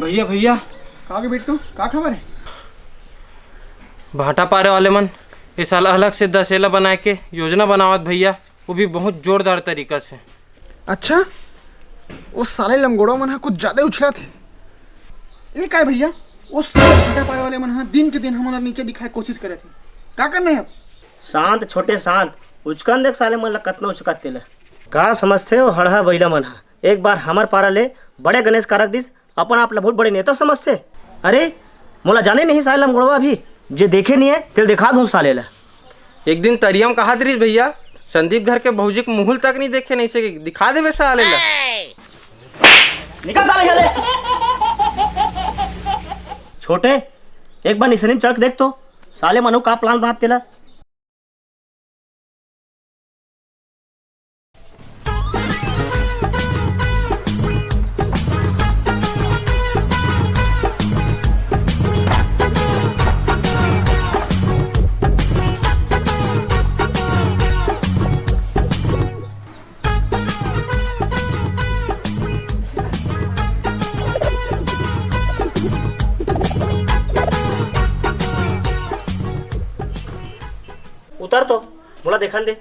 भैया भैया कहा बिट्टू का खबर है? भाटा पारे वाले मन इस साल अलग से दशहरा बना के योजना बनावत भैया, वो भी बहुत जोरदार तरीका से। अच्छा, उस साले लंगोड़ों मन कुछ ज्यादा उछला थे। ये क्या है भैया, उस साले भाटा पारे वाले मन दिन के दिन हमारा नीचे दिखाए कोशिश करे थे। क्या करना है अब? शांत छोटे शांत, उचकन देख साले मन ला कतना उचकाते ला। का समझते हो हड़हा बैला मन एक बार हमार पारा ले बड़े गणेश कारक दिस अपन आप ला बहुत बड़े नेता समझते। अरे मोला जाने नहीं साले लंगोड़वा भी जे देखे नहीं है तिल दिखा दूं साले ला। एक दिन तरियम कहा दरीस भैया, संदीप घर के भौजी के मुहल तक नहीं देखे, नहीं से दिखा दे वैसा साले ला। निकल साले हले। छोटे एक बार निशानी चढ़ देख तो साले मनु का प्लान बनाते ला। उतर तो बोला देखा दे।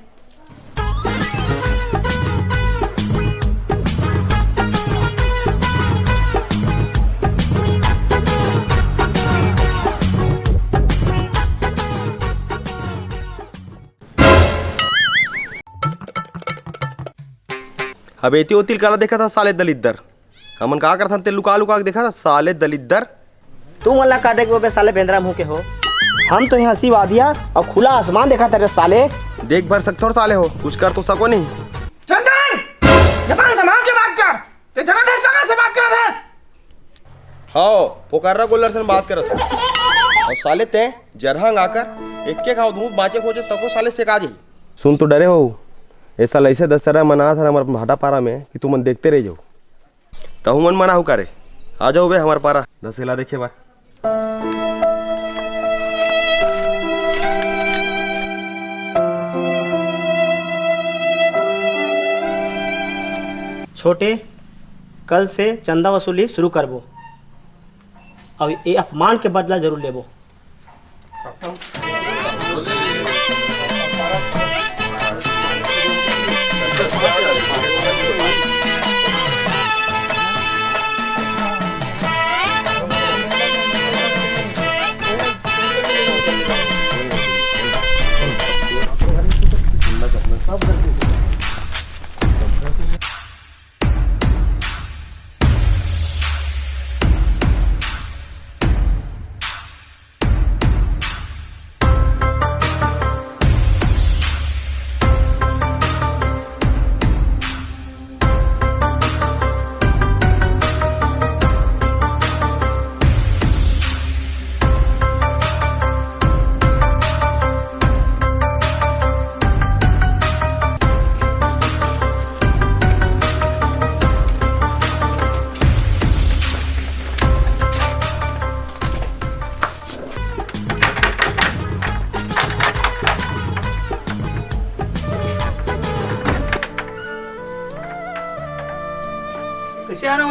अब एती ओतिल काला देखा था साले दलिद्दर, हमन का करथन ते लुका लुका के देखा था साले दलिद्दर। तू मला का देख बे साले बेंद्रा मुंह के हो, हम तो यहाँ हंसी वादिया और खुला आसमान देखा तेरे साले। देख भर सकते हो साले हो, कुछ कर तो सको नहीं। चंदन, जबान संभाल के बात कर। ते जनादेश कहाँ से बात कर रहा था? हाँ, पोकारा गोलर से बात कर रहा था। और साले ते जरहंग आकर एक के खाओ धूप बाँचे खोजे तको साले से काजी। सुन तो डरे हो, ऐसा ऐसे दशहरा मना था हमारे भाटा पारा में कि तुम मन देखते रह जाओ। कहूँ मन मना हो करे, आ जाओ बे हमारे पारा दशहरा देखे बार। छोटे कल से चंदा वसूली शुरू करबो, अब ये अपमान के बदला जरूर लेबो।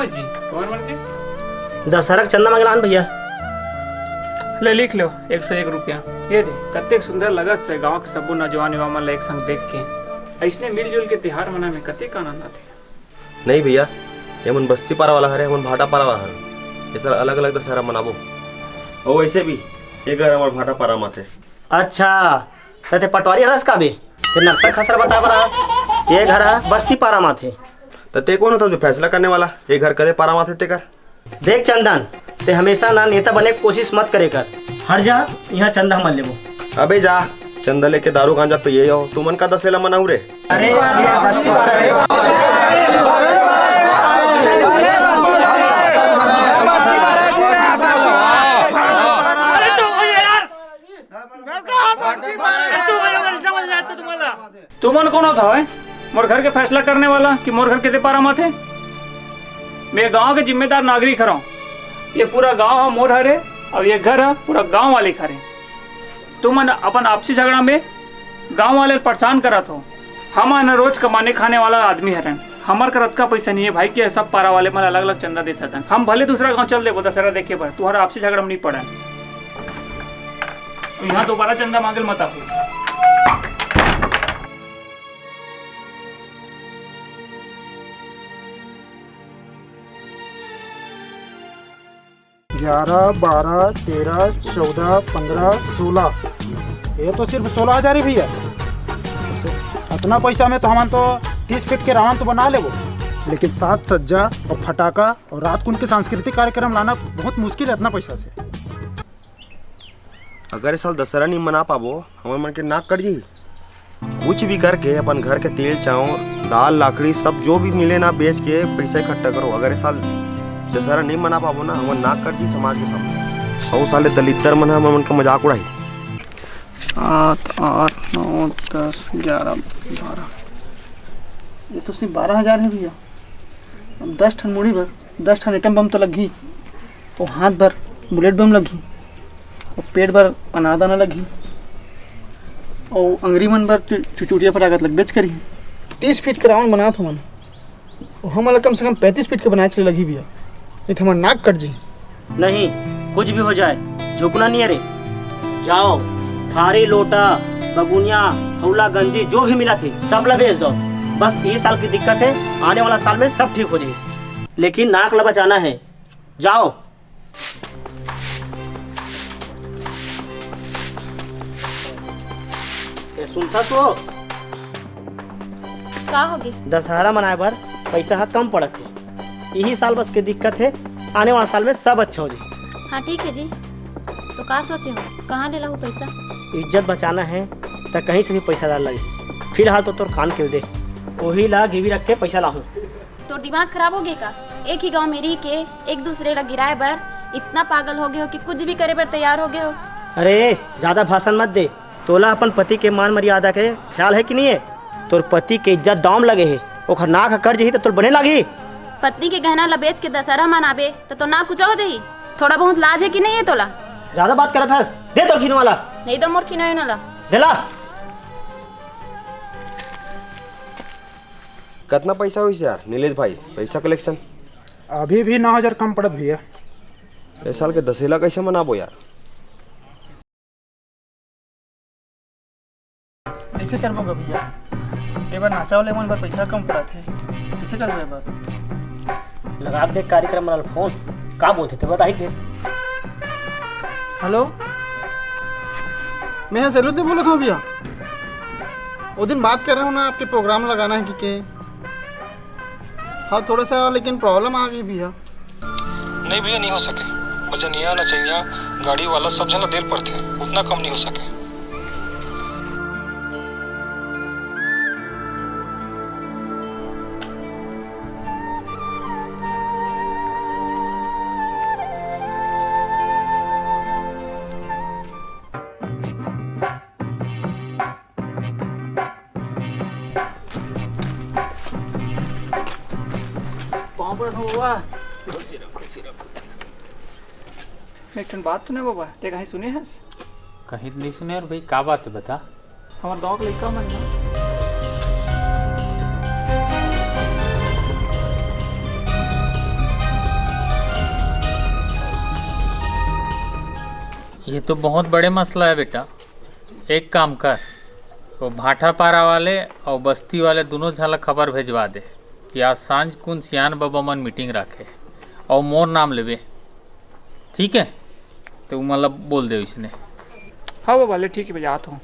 जी कौन बन के दशहरा चंदा मंगलान भैया ले लिख लो 101 रुपया। ये दे कतेक सुंदर लगत से गांव के सबो नौजवान युवा मन एक संग देख के ऐसने मिलजुल के त्योहार मना में कतेक आनंद आते। नहीं भैया, ये मन बस्ती पारा वाला हरे, मन भाटा पारा वाला हरे, ये सर अलग अलग दशहरा मनाबो। और वैसे भी ये घर हमारे भाटा पारा माथे। अच्छा ते पटवारी हरस का बे ते नक्शा खसरा बता बरस। ये घर है बस्ती पारा माथे। तो ते कौन होता जो फैसला करने वाला ये घर कदे पारा माथे ते कर? देख चंदन, ते हमेशा ना नेता बने की कोशिश मत करे कर। हट जा, यहाँ चंदा मत लेबो। अबे जा, चंदा लेके दारू गांजा तो ये हो, तू मन का दशहरा मनाऊ रे। अरे तुमन कौन होता है मोर घर के फैसला करने वाला कि मोर घर के पारा माथे? मैं गांव के जिम्मेदार नागरिक हूँ। ये पूरा गांव है मोर हरे और ये घर है पूरा गांव वाले खरे। तुमन अपन आपसी झगड़ा में गांव वाले परेशान करत हो। हम न रोज कमाने खाने वाला आदमी हरन, हमार करत का पैसा नहीं है भाई कि सब पारा वाले मन अलग अलग चंदा दे सकन। हम भले दूसरा गांव चल देबो दशहरा देखे पर, तुम्हारा आपसी झगड़ा में नहीं पड़ा। यहाँ दोबारा चंदा मांगल मत आपको। 11, 12, 13, 14, 15, 16। ये तो सिर्फ 16,000 ही भैया। इतना पैसा में तो हम तो 30 फीट के रावण तो बना ले वो, लेकिन साज सज्जा और फटाका और रात को उनके सांस्कृतिक कार्यक्रम लाना बहुत मुश्किल है इतना पैसा से। अगर इस साल दशहरा नहीं मना पाबो, हमारे मन के नाक कट जी। कुछ भी करके अपन घर के तेल चावल दाल लाकड़ी सब जो भी मिले ना बेच के पैसा इकट्ठा करो। अगर इस साल दशहरा नहीं मना पाबो ना, हमारे नाक कट जी समाज के सामने। और साले दलितर मन हमारे मन का मजाक उड़ाई। 7, 8, 9, 10, 11, 12। ये तो सिर्फ 12,000 है भैया। अब 10 ठन मुड़ी भर 10 ठन एटम बम तो लगी, और हाथ भर बुलेट बम लगी, और पेट भर अनारदाना लगी, और अंगरी मन भर चुचुटिया फटाकत लग बेच करी। 30 फीट के रावण बना था मन, और हम कम से कम 35 फीट के बनाए चले लगी भैया, नहीं तो हमारा नाक कट जी। नहीं, कुछ भी हो जाए झुकना नहीं है रे। जाओ थारी लोटा बगुनिया हौला गंजी जो भी मिला थे सब ला बेच दो। बस इस साल की दिक्कत है, आने वाला साल में सब ठीक हो जाए, लेकिन नाक ला बचाना है। जाओ। सुनता तो का होगी? दशहरा मनाए बर पैसा कम पड़त है, यही साल बस की दिक्कत है, आने वाला साल में सब अच्छा हो जाए। हाँ ठीक है जी, तो का सोचे हो, कहाँ ले लो पैसा? इज्जत बचाना है तो कहीं से भी पैसा डाल लगे। फिलहाल तो तोर कान क्यों दे, वही ला गिवी रख के पैसा लाहूँ। तो दिमाग खराब हो गया का? एक ही गांव में रह के एक दूसरे ला गिराए बर इतना पागल हो गए हो कि कुछ भी करे बर तैयार हो गए हो। अरे ज्यादा भाषण मत दे। तोला अपन पति के मान मर्यादा के ख्याल है कि नहीं है? तोर पति के इज्जत दाम लगे है, ओखर नाक कट जही तो तोर बने लगी। पत्नी के गहना ला बेच के दशहरा मनाबे तो ना कुछ हो जाही। थोड़ा बहुत लाज है कि नहीं है तोला? ज्यादा बात करत हस, दे तो खीन वाला। नहीं तो मोर खिनायो ना ला। देला। कितना पैसा हुई यार नीलेश भाई पैसा कलेक्शन? अभी भी 9,000 कम पड़त भैया। इस साल के दशहरा कैसे मनाबो यार? कैसे करबो भैया? एक बार नाचा वाले मन पर पैसा कम पड़त है, कैसे करबो एक बार? लगा दे कार्यक्रम वाला फोन, का बोलते थे बताई दे। हेलो, मैं यहाँ सैलूट से बोला था भैया। वो दिन बात कर रहा हूँ ना, आपके प्रोग्राम लगाना है कि हाँ थोड़ा सा, लेकिन प्रॉब्लम आ गई भैया। नहीं भैया नहीं हो सके, बजनिया नचैया गाड़ी वाला सब जना देर पर थे, उतना कम नहीं हो सके। एक ठन बात सुने बाबा, ते कहीं सुने हस? कहीं नहीं सुने। और भाई का बात है बता। हमारे गाँव के लड़का मन ना ये तो बहुत बड़े मसला है बेटा। एक काम कर, वो भाटा पारा वाले और बस्ती वाले दोनों झाला खबर भेजवा दे कि आज सांझ कुन सियान बाबा मन मीटिंग रखे और मोर नाम लेवे, ठीक है? तो मतलब बोल दे इसने। हाँ बाबा ले ठीक है भैया, आता हूँ।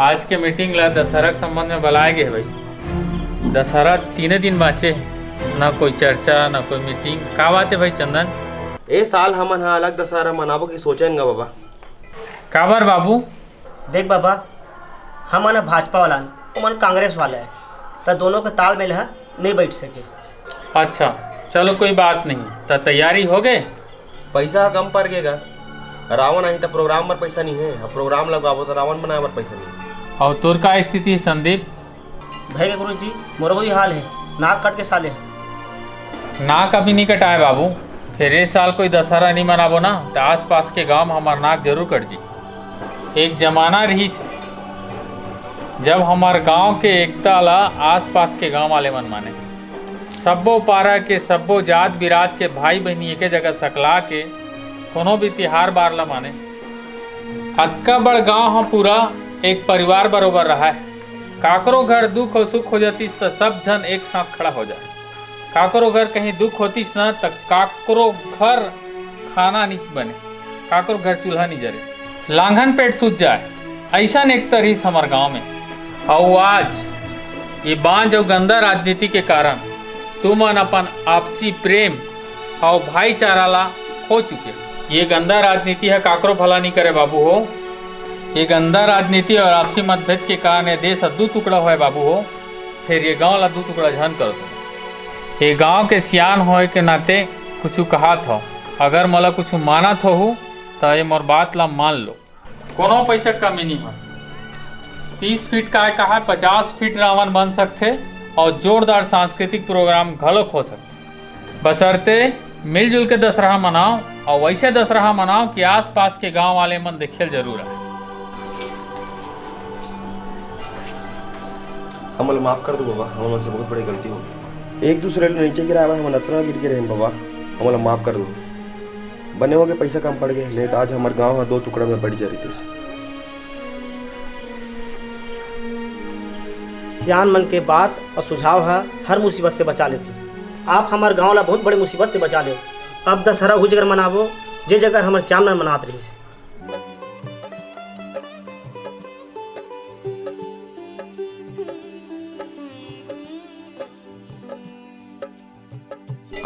आज के मीटिंग ला दशहरा के संबंध में बुलाए गए भाई। दशहरा 3 दिन बाँचे, ना कोई चर्चा ना कोई मीटिंग। का बात है भाई चंदन? ए साल हमन हा अलग दशहरा मनाबो की सोचेंगे बाबा। काबर बाबू? देख बाबा, हम मन भाजपा वाला मन कांग्रेस वाला है, तो दोनों के तालमेल है नहीं बैठ सके। अच्छा चलो कोई बात नहीं। तो तैयारी हो गए? पैसा कम पड़ गएगा। रावण आई तो प्रोग्राम पर पैसा नहीं है, अब प्रोग्राम लगाबो तो रावण बनाए पर पैसा नहीं। और तोर का स्थिति है संदीप? भाई गुरु जी मोर वही हाल है, नाक कट के साले। नाक अभी नहीं कटाए बाबू, फिर इस साल कोई दशहरा नहीं मनाबो ना तो आस पास के गांव में हमार नाक जरूर कट जी। एक जमाना रही से जब हमार गांव के एकता ला आस पास के गांव वाले मन माने, सब्बो पारा के सब्बो जात बिरात के भाई बहनी एक जगह सकला के कोनो भी तिहार बार ला माने। अतका बड़ गांव हम पूरा एक परिवार बरोबर रहा है। काकरो घर दुख और सुख हो जातीस तो सब जन एक साथ खड़ा हो जाए। काकरो घर कहीं दुख होतीस ना तो काकरो घर खाना नहीं बने, काकरो घर चूल्हा नहीं जरे, लांघन पेट सूझ जाए। ऐसा एक तरीस हमारे गांव में। और आज ये बांझ और गंदा राजनीति के कारण तुमन अपन आपसी प्रेम और भाईचारा ला खो चुके। ये गंदा राजनीति है, काकरो भला नहीं करे बाबू हो। ये गंदा राजनीति और आपसी मतभेद के कारण ये देश दो टुकड़ा हुआ है बाबू हो। फिर ये गांव ला दो टुकड़ा झन कर दो। ये गांव के सियान होए के नाते कुछ कहा था, अगर मला कुछ माना हो तो ये मोर बात ला मान लो। कोनो पैसा कमी नहीं हो। 30 फीट का कहा 50 फीट रावण बन सकते और जोरदार सांस्कृतिक प्रोग्राम घलोक हो सकते, बशर्ते मिलजुल के दशहरा मनाओ और वैसे दशहरा मनाओ कि आस पास के गांव वाले मन देखे जरूर आए। हमल माफ कर दो बाबा, हमसे बहुत बड़ी गलती हो गई। एक दूसरे को नीचे गिराया हम अतना गिर के रहे बाबा, हमल माफ कर दो। बने हो गए पैसा कम पड़ गए, नहीं तो आज हमारे गांव दो टुकड़ा में बढ़ जा रही थी। सियान मन के बात और सुझाव है हर मुसीबत से बचा लेते। आप हमारे गांव ला बहुत बड़ी मुसीबत से बचा ले। अब दशहरा हो जगह मनाबो जे जगह हमारे श्याम मन मनात रही।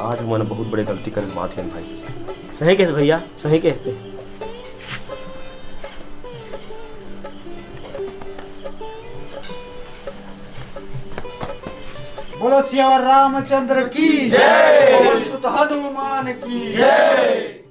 आज हमने बहुत बड़ी गलती कर माफी भाई। सही कैसे भैया, सही कैसे। बोलो सियावर रामचंद्र की जय, बोलो सुत हनुमान की जय।